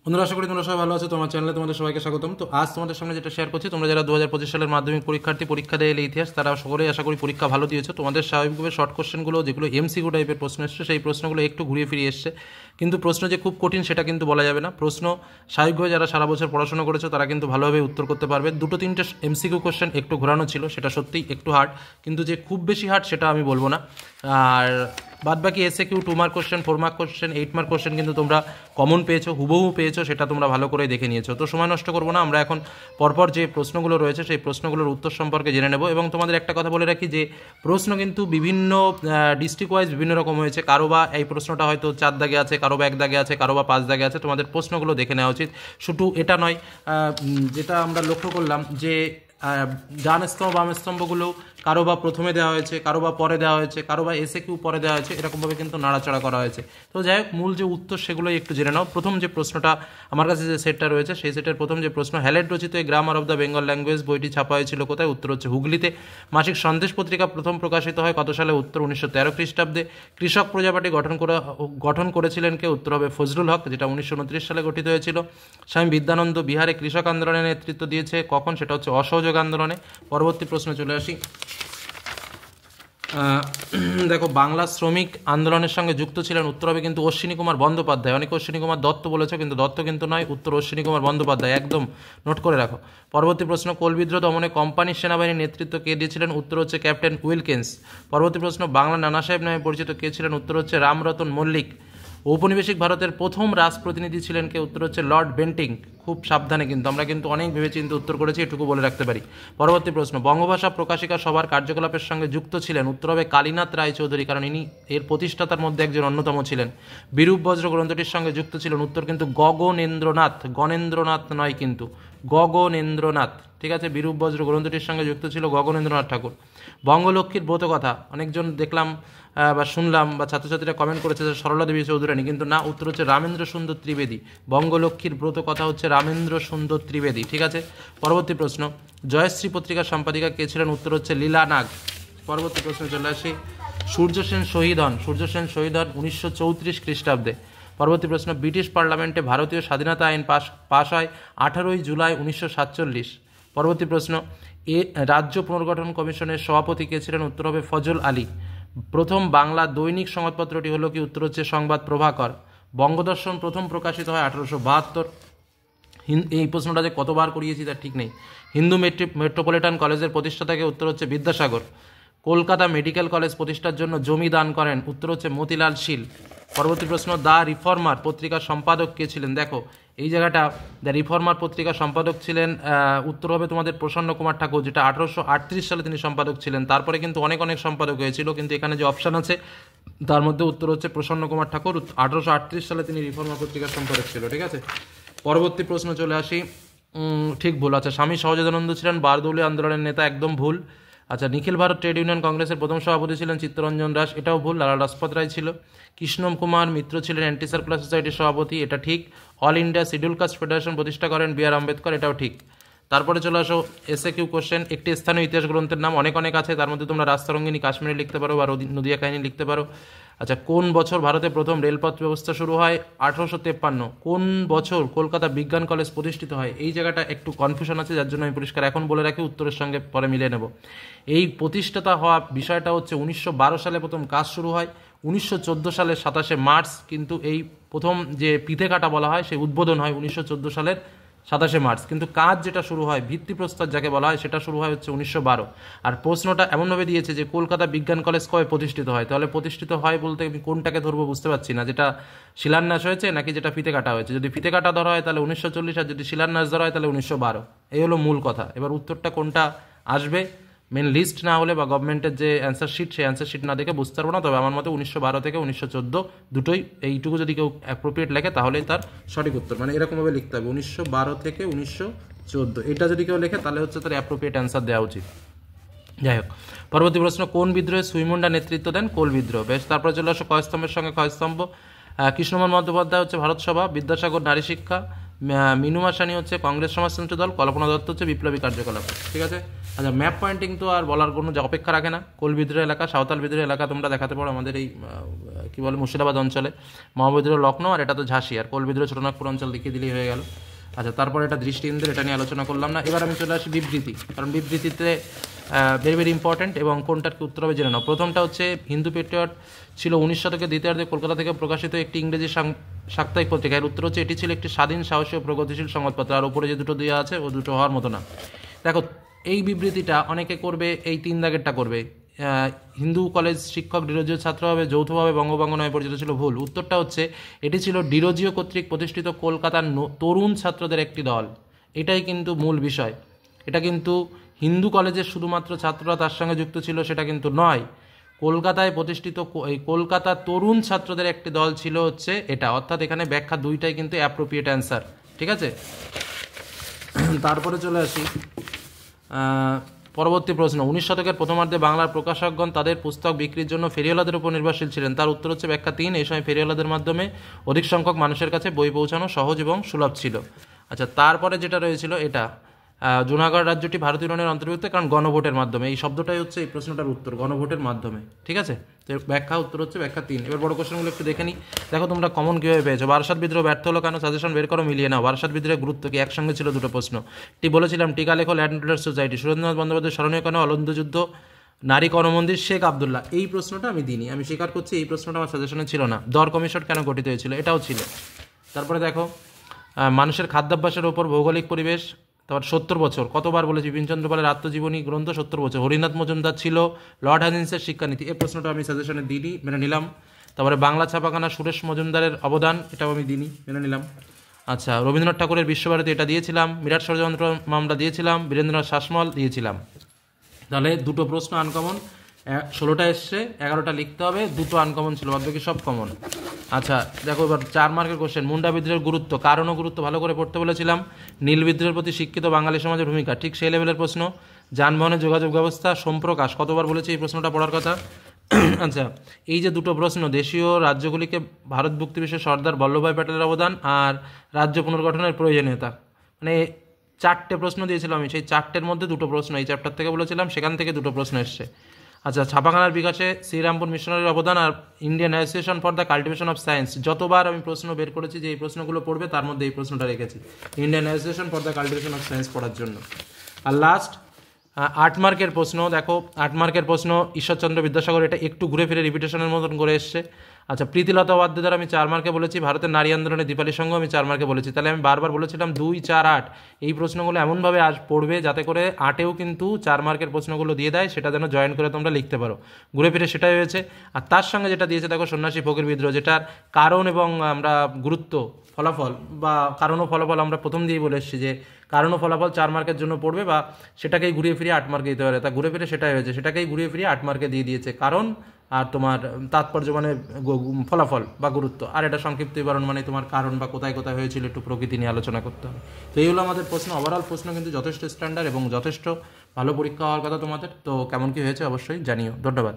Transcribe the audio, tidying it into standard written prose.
বন্ধুরা, আশা করি তোমরা সবাই ভালো আছো। তোমার চ্যানেলে তোমাদের সবাইকে স্বাগতম। তো আজ তোমাদের সামনে যেটা শেয়ার করছি, তোমরা যারা 2025 সালের মাধ্যমিক পরীক্ষার্থী, পরীক্ষা দিয়ে এলে ইতিহাস, তারা সকলেই আশা করি পরীক্ষা ভালো দিয়েছো। তোমাদের স্বাভাবিকভাবে শর্ট কোশ্চেনগুলো, যেগুলো এমসিকিউ টাইপের প্রশ্ন এসছে, সেই প্রশ্নগুলো একটু ঘুরিয়ে ফিরিয়ে এসছে। কিন্তু প্রশ্ন যে খুব কঠিন সেটা কিন্তু বলা যাবে না। প্রশ্ন স্বাভাবিকভাবে যারা সারা বছর পড়াশোনা করেছো তারা কিন্তু ভালোভাবে উত্তর করতে পারবে। দুটো তিনটে এমসিকিউ কোশ্চেন একটু ঘোরানো ছিল, সেটা সত্যিই একটু হার্ড, কিন্তু যে খুব বেশি হার্ড সেটা আমি বলবো না। আর বাদ বাকি এসে Q 2 mark question, 4 mark question, 8 mark question কিন্তু তোমরা কমন পেয়েছো, হুবহু পেয়েছো, সেটা তোমরা ভালো করে দেখে নিয়েছো। তো সময় নষ্ট করবো না, আমরা এখন পরপর যে প্রশ্নগুলো রয়েছে সেই প্রশ্নগুলোর উত্তর সম্পর্কে জেনে নেব। এবং তোমাদের একটা কথা বলে রাখি যে প্রশ্ন কিন্তু বিভিন্ন ডিস্ট্রিক্ট ওয়াইজ বিভিন্ন রকম হয়েছে। কারো বা এই প্রশ্নটা হয়তো 4 দাগে আছে, কারো বা 1 দাগে আছে, কারো বা 5 দাগে আছে। তোমাদের প্রশ্নগুলো দেখে নেওয়া উচিত। শুধু এটা নয়, যেটা আমরা লক্ষ্য করলাম যে ডান স্তম্ভ বাম স্তম্ভগুলো কারো বা প্রথমে দেওয়া হয়েছে, কারো বা পরে দেওয়া হয়েছে, কারো বা এসে কিউ পরে দেওয়া হয়েছে, এরকমভাবে কিন্তু নাড়াচাড়া করা হয়েছে। তো যাই হোক, মূল যে উত্তর সেগুলোই একটু জেনে নাও। প্রথম যে প্রশ্নটা আমার কাছে যে সেটটা রয়েছে, সেই সেটের প্রথম যে প্রশ্ন, হ্যালেট রচিত a grammar of the Bengal language বইটি ছাপা হয়েছিল কোথায়? উত্তর হচ্ছে হুগলিতে। মাসিক সন্দেশ পত্রিকা প্রথম প্রকাশিত হয় কত সালে? উত্তর 1913 খ্রিস্টাব্দে। কৃষক প্রজাপার্টি গঠন করেছিলেন কে? উত্তর হবে ফজলুল হক, যেটা 1929 সালে গঠিত হয়েছিল। স্বামী বিদ্যানন্দ বিহারে কৃষক আন্দোলনের নেতৃত্ব দিয়েছে কখন? সেটা হচ্ছে অসহযোগ আন্দোলনে। পরবর্তী প্রশ্নে চলে আসি। দেখো, বাংলা শ্রমিক আন্দোলনের সঙ্গে যুক্ত ছিলেন, উত্তর হবে কিন্তু অশ্বিনী কুমার বন্দ্যোপাধ্যায়। অনেকে অশ্বিনী কুমার দত্ত বলেছে, কিন্তু দত্ত কিন্তু নয়, উত্তর অশ্বিনী কুমার বন্দ্যোপাধ্যায়, একদম নোট করে রাখো। পরবর্তী প্রশ্ন, কোল বিদ্রোহ দমনে কোম্পানির সেনাবাহিনীর নেতৃত্ব কে দিয়েছিলেন? উত্তর হচ্ছে ক্যাপ্টেন উইলকিন্স। পরবর্তী প্রশ্ন, বাংলা নানা সাহেব নামে পরিচিত কে ছিলেন? উত্তর হচ্ছে রামরতন মল্লিক। ঔপনিবেশিক ভারতের প্রথম রাজপ্রতিনিধি ছিলেন কে? উত্তর হচ্ছে লর্ড বেন্টিং। খুব সাবধানে, কিন্তু আমরা কিন্তু অনেক ভেবেচিন্তে উত্তর করেছি, এটুকু বলে রাখতে পারি। পরবর্তী প্রশ্ন, বঙ্গভাষা প্রকাশিকা সভার কার্যকলাপের সঙ্গে যুক্ত ছিলেন, উত্তর হবে কালীনাথ রায়চৌধুরী, কারণ ইনি এর প্রতিষ্ঠাতার মধ্যে একজন অন্যতম ছিলেন। বিরূপ বজ্র গ্রন্থটির সঙ্গে যুক্ত ছিলেন, উত্তর কিন্তু গগনেন্দ্রনাথ, গণেন্দ্রনাথ নয় কিন্তু, গগনেন্দ্রনাথ। ঠিক আছে, বিরূপ বজ্র গ্রন্থটির সঙ্গে যুক্ত ছিল গগনেন্দ্রনাথ ঠাকুর। বঙ্গলক্ষ্মীর ব্রত কথা অনেকজন দেখলাম বা শুনলাম বা ছাত্রছাত্রীরা কমেন্ট করেছে যে সরলা দেবী চৌধুরানী, কিন্তু না, উত্তর হচ্ছে রামেন্দ্র সুন্দর ত্রিবেদী। বঙ্গলক্ষ্মীর ব্রত কথা হচ্ছে রামেন্দ্র সুন্দর ত্রিবেদী। ঠিক আছে, পরবর্তী প্রশ্ন, জয়শ্রী পত্রিকার সম্পাদিকা কে ছিলেন? উত্তর হচ্ছে লীলা নাগ। পরবর্তী প্রশ্নে চলে আসি। সূর্যসেন শহীদ হন, সূর্যসেন শহীদ হন 1934 খ্রিস্টাব্দে। পরবর্তী প্রশ্ন, ব্রিটিশ পার্লামেন্টে ভারতীয় স্বাধীনতা আইন পাশ হয় 18 জুলাই 1947। পরবর্তী প্রশ্ন, রাজ্য পুনর্গঠন কমিশনের সভাপতি কে ছিলেন? উত্তর হবে ফজল আলী। প্রথম বাংলা দৈনিক সংবাদপত্রটি হলো কি? উত্তর হচ্ছে সংবাদ প্রভাকর। বঙ্গদর্শন প্রথম প্রকাশিত হয় 1872। এই প্রশ্নটা যে কতবার করিয়েছি তার ঠিক নেই। হিন্দু মেট্রোপলিটন কলেজের প্রতিষ্ঠাতাকে? উত্তর হচ্ছে বিদ্যাসাগর। কলকাতা মেডিকেল কলেজ প্রতিষ্ঠার জন্য জমি দান করেন? উত্তর হচ্ছে মতিলাল শীল। পরবর্তী প্রশ্ন, দ্য রিফর্মার পত্রিকার সম্পাদক কে ছিলেন? দেখো, এই জায়গাটা দ্য রিফর্মার পত্রিকার সম্পাদক ছিলেন, উত্তর হবে তোমাদের প্রসন্ন কুমার ঠাকুর, যেটা 1838 সালে তিনি সম্পাদক ছিলেন। তারপরে কিন্তু অনেক অনেক সম্পাদক হয়েছিল, কিন্তু এখানে যে অপশান আছে তার মধ্যে উত্তর হচ্ছে প্রসন্ন কুমার ঠাকুর। 1838 সালে তিনি রিফর্মার পত্রিকার সম্পাদক ছিল। ঠিক আছে, পরবর্তী প্রশ্ন চলে আসি। ঠিক ভুল। আচ্ছা, স্বামী সহজানন্দ ছিলেন বারদৌলি আন্দোলনের নেতা, একদম ভুল। আচ্ছা, নিখিল ভারত ট্রেড ইউনিয়ন কংগ্রেসের প্রথম সভাপতি ছিলেন চিত্তরঞ্জন দাস, এটাও ভুল। লালা লাজপত রায় ছিল। কৃষ্ণ কুমার মিত্র ছিলেন অ্যান্টি সার্কুলার সোসাইটির সভাপতি, এটা ঠিক। All India schedule caste federation প্রতিষ্ঠা করেন বি আর আম্বেদকর, এটাও ঠিক। তারপরে চলে আসো এসএ কিউ কোশ্চেন, একটি স্থানীয় ইতিহাস গ্রন্থের নাম অনেক অনেক আছে, তার মধ্যে তোমরা রাস্তারঙ্গিনী কাশ্মীরে লিখতে পারো বা নদিয়া কাহিনী লিখতে পারো। আচ্ছা, কোন বছর ভারতে প্রথম রেলপথ ব্যবস্থা শুরু হয়? 1853। কোন বছর কলকাতা বিজ্ঞান কলেজ প্রতিষ্ঠিত হয়? এই জায়গাটা একটু কনফিউশন আছে, যার জন্য আমি পরিষ্কার এখন বলে রাখি, উত্তরের সঙ্গে পরে মিলিয়ে নেব। এই প্রতিষ্ঠাতা হওয়া বিষয়টা হচ্ছে 1912 সালে প্রথম কাজ শুরু হয়। 1914 সালের 27শে মার্চ কিন্তু এই প্রথম যে পিঠে কাটা বলা হয় সেই উদ্বোধন হয় 1914 সালের 27শে মার্চ। কিন্তু কাজ যেটা শুরু হয়, ভিত্তিপ্রস্তর যাকে বলা হয়, সেটা শুরু হয় হচ্ছে 1912। আর প্রশ্নটা এমনভাবে দিয়েছে যে কলকাতা বিজ্ঞান কলেজ কবে প্রতিষ্ঠিত হয়, তাহলে প্রতিষ্ঠিত হয় বলতে আমি কোনটাকে ধরবো বুঝতে পারছি না, যেটা শিলান্যাস হয়েছে নাকি যেটা ফিতে কাটা হয়েছে। যদি ফিতে কাটা ধরা হয় তাহলে 1940, আর যদি শিলান্যাস ধরা হয় তাহলে 1912। এই হলো মূল কথা। এবার উত্তরটা কোনটা আসবে, মেন লিস্ট না হলে বা গভর্নমেন্টের যে অ্যান্সার শিট, সেই অ্যান্সার শিট না দেখে বুঝতে পারবো না। তবে আমার মতে 1912 থেকে 1914 দুটোই, এইটুকু যদি কেউ অ্যাপ্রোপ্রিয়েট লেখে তাহলেই তার সঠিক উত্তর, মানে এরকমভাবে লিখতে হবে 1912 থেকে 1914, এটা যদি কেউ লেখে তাহলে হচ্ছে তার অ্যাপ্রোপ্রিয়েট অ্যান্সার দেওয়া উচিত। যাই হোক, পরবর্তী প্রশ্ন, কোন বিদ্রোহে সুইমুন্ডা নেতৃত্ব দেন? কোল বিদ্রোহ। বেশ, তারপরে চলে আসো ক্ষয়স্তম্ভের সঙ্গে ক্ষয়স্তম্ভ। কৃষ্ণমোহন বন্দ্যোপাধ্যায় হচ্ছে ভারত সভা, বিদ্যাসাগর নারী শিক্ষা, মিনুমা সানি হচ্ছে কংগ্রেস সমাজতন্ত্র দল, কল্পনা দত্ত হচ্ছে বিপ্লবী কার্যকলাপ। ঠিক আছে। আচ্ছা, ম্যাপ পয়েন্টিং তো আর বলার কোনো অপেক্ষা রাখে না। কোল বিদ্রোহ এলাকা, সাঁওতাল বিদ্রোহ এলাকা তোমরা দেখাতে পারো আমাদের এই কী বলে মুর্শিদাবাদ অঞ্চলে, মহাবিদ্রোহ লখনৌ, আর এটা তো ঝাঁসি, আর কোল বিদ্রোহ ছোটনাগপুর অঞ্চল দেখিয়ে দিলেই হয়ে গেল। আচ্ছা, তারপর এটা দৃষ্টি ইন্দ্র, এটা নিয়ে আলোচনা করলাম না। এবার আমি চলে আসি বিবৃতি, কারণ বিবৃতিতে ভেরি ভেরি ইম্পর্টেন্ট এবং কোনটার কি উত্তর হবে জেনে নাও। প্রথমটা হচ্ছে হিন্দু পেট্রিয়ট ছিল 19 শতকের দ্বিতীয়ার্ধে কলকাতা থেকে প্রকাশিত একটি ইংরেজি সাপ্তাহিক পত্রিকা। এর উত্তর হচ্ছে এটি ছিল একটি স্বাধীন, সাহসী ও প্রগতিশীল সংবাদপত্র। আর ওপরে যে দুটো দেওয়া আছে ও দুটো হওয়ার মতো না। দেখো, এই বিবৃতিটা অনেকে করবে, এই 3 দাগেরটা করবে, হিন্দু কলেজ শিক্ষক ডিরোজিও ছাত্রভাবে যৌথভাবে বঙ্গভঙ্গ নয় পরিচিত ছিল, ভুল। উত্তরটা হচ্ছে এটি ছিল ডিরোজিও কর্তৃক প্রতিষ্ঠিত কলকাতার তরুণ ছাত্রদের একটি দল। এটাই কিন্তু মূল বিষয়। এটা কিন্তু হিন্দু কলেজের শুধুমাত্র ছাত্ররা তার সঙ্গে যুক্ত ছিল সেটা কিন্তু নয়। কলকাতায় প্রতিষ্ঠিত এই কলকাতা তরুণ ছাত্রদের একটি দল ছিল হচ্ছে এটা, অর্থাৎ এখানে ব্যাখ্যা দুইটাই কিন্তু অ্যাপ্রোপ্রিয়েট অ্যান্সার। ঠিক আছে, তারপরে চলে আসি পরবর্তী প্রশ্ন। 19 শতকের প্রথমার্ধে বাংলার প্রকাশকগণ তাদের পুস্তক বিক্রির জন্য ফেরিওয়ালাদের উপর নির্ভরশীল ছিলেন। তার উত্তর হচ্ছে ব্যাখ্যা 3, এই সময় ফেরিওয়ালাদের মাধ্যমে অধিক সংখ্যক মানুষের কাছে বই পৌঁছানো সহজ এবং সুলভ ছিল। আচ্ছা, তারপরে যেটা রয়েছিল এটা, জুনাগড় রাজ্যটি ভারতীয় ইউনিয়নের অন্তর্ভুক্ত কারণ গণভোটের মাধ্যমে। এই শব্দটাই হচ্ছে এই প্রশ্নটার উত্তর, গণভোটের মাধ্যমে। ঠিক আছে, তো ব্যাখ্যা উত্তর হচ্ছে ব্যাখ্যা 3। এবার বড় কোশ্চেনগুলো একটু দেখে নিই। দেখো তোমরা কমন কীভাবে পেয়েছো। বারাসাত বিদ্রোহ ব্যর্থ হলো কেন, সাজেশন বের করো, মিলিয়ে নাও। বারাসাত বিদ্রোহের গুরুত্ব কি, একসঙ্গে ছিল দুটো প্রশ্ন। বলেছিলাম টিকা লেখো land holder society, Surendranath Bandyopadhyay স্মরণীয় কেন, অলন্দ যুদ্ধ, নারী কর্মমন্দির, শেখ আবদুল্লাহ। এই প্রশ্নটা আমি দিইনি, আমি স্বীকার করছি এই প্রশ্নটা আমার সাজেশনে ছিল না। দর কমিশন কেন গঠিত হয়েছিল, এটাও ছিল। তারপরে দেখো, মানুষের খাদ্যাভ্যাসের ওপর ভৌগোলিক পরিবেশ, তারপর 70 বছর, কতবার বলেছি বিপিনচন্দ্র পালের আত্মজীবনী গ্রন্থ 70 বছর। হরিনাথ মজুমদার ছিল লর্ড হাজিন্সের শিক্ষানীতি, এই প্রশ্নটা আমি সাজেশনে দিইনি, মেনে নিলাম। তারপরে বাংলা ছাপাখানা সুরেশ মজুমদারের অবদান, এটাও আমি দিইনি, মেনে নিলাম। আচ্ছা, রবীন্দ্রনাথ ঠাকুরের বিশ্বভারতী, এটা দিয়েছিলাম। বিরাট ষড়যন্ত্র মামলা দিয়েছিলাম। বীরেন্দ্রনাথ শাসমল দিয়েছিলাম। তাহলে দুটো প্রশ্ন আনকমন, 16টা এসছে, 11টা লিখতে হবে, দুটো আনকমন ছিল, বাদ বাকি সব কমন। আচ্ছা দেখো, এবার 4 মার্কের কোশ্চেন। মুন্ডা বিদ্রোহের গুরুত্ব, কারণ ও গুরুত্ব ভালো করে পড়তে বলেছিলাম। নীল বিদ্রোহের প্রতি শিক্ষিত বাঙালি সমাজের ভূমিকা, ঠিক সেই লেভেলের প্রশ্ন। যানবাহনের যোগাযোগ ব্যবস্থা, সোমপ্রকাশ, কতবার বলেছি এই প্রশ্নটা পড়ার কথা। আচ্ছা, এই যে দুটো প্রশ্ন, দেশীয় রাজ্যগুলিকে ভারত মুক্তি বিষয়ে সর্দার বল্লভভাই প্যাটেলের অবদান আর রাজ্য পুনর্গঠনের প্রয়োজনীয়তা, মানে 4টে প্রশ্ন দিয়েছিলাম আমি, সেই 4টের মধ্যে দুটো প্রশ্ন এই চ্যাপ্টার থেকে বলেছিলাম, সেখান থেকে দুটো প্রশ্ন এসছে। আচ্ছা, ছাপাখানার বিকাশে শ্রীরামপুর মিশনারির অবদান আর Indian Association for the Cultivation of Science. যতবার আমি প্রশ্ন বের করেছি যে এই প্রশ্নগুলো পড়বে, তার মধ্যে এই প্রশ্নটা রেখেছি, Indian Association for the Cultivation of science পড়ার জন্য। আর লাস্ট 8 মার্কের প্রশ্ন, দেখো 8 মার্কের প্রশ্ন, ঈশ্বরচন্দ্র বিদ্যাসাগর, এটা একটু ঘুরে ফিরে রিপিটেশনের মতন করে এসছে। আচ্ছা, প্রীতিলতা ওয়াদ্দেদার আমি 4 মার্কে বলেছি। ভারতের নারী আন্দোলনে দীপালি সঙ্গ আমি 4 মার্কে বলেছি। তাহলে আমি বারবার বলেছিলাম 2, 4, 8 এই প্রশ্নগুলো এমনভাবে আজ পড়বে যাতে করে 8এও কিন্তু 4 মার্কের প্রশ্নগুলো দিয়ে দেয়, সেটা যেন জয়েন করে তোমরা লিখতে পারো। ঘুরে ফিরে সেটাই হয়েছে। আর তার সঙ্গে যেটা দিয়েছে দেখো, সন্ন্যাসী ফকির বিদ্রোহ, যেটার কারণ এবং আমরা গুরুত্ব, ফলাফল বা কারণ ও ফলাফল আমরা প্রথম দিয়েই বলে এসেছি যে কারণ ও ফলাফল 4 মার্কের জন্য পড়বে, বা সেটাকেই ঘুরিয়ে ফিরিয়ে 8 মার্কে দিতে পারে। তা ঘুরে ফিরে সেটাই হয়েছে, সেটাকেই ঘুরিয়ে ফিরিয়ে 8 মার্কে দিয়ে দিয়েছে, কারণ আর তোমার তাৎপর্য মানে ফলাফল বা গুরুত্ব, আর এটা সংক্ষিপ্ত বিবরণ মানে তোমার কারণ বা কোথায় কোথায় হয়েছিল একটু প্রকৃতি নিয়ে আলোচনা করতে হবে। তো এই হলো আমাদের প্রশ্ন। ওভারঅল প্রশ্ন কিন্তু যথেষ্ট স্ট্যান্ডার্ড এবং যথেষ্ট ভালো পরীক্ষা হওয়ার কথা তোমাদের। তো কেমন কি হয়েছে অবশ্যই জানিও। ধন্যবাদ।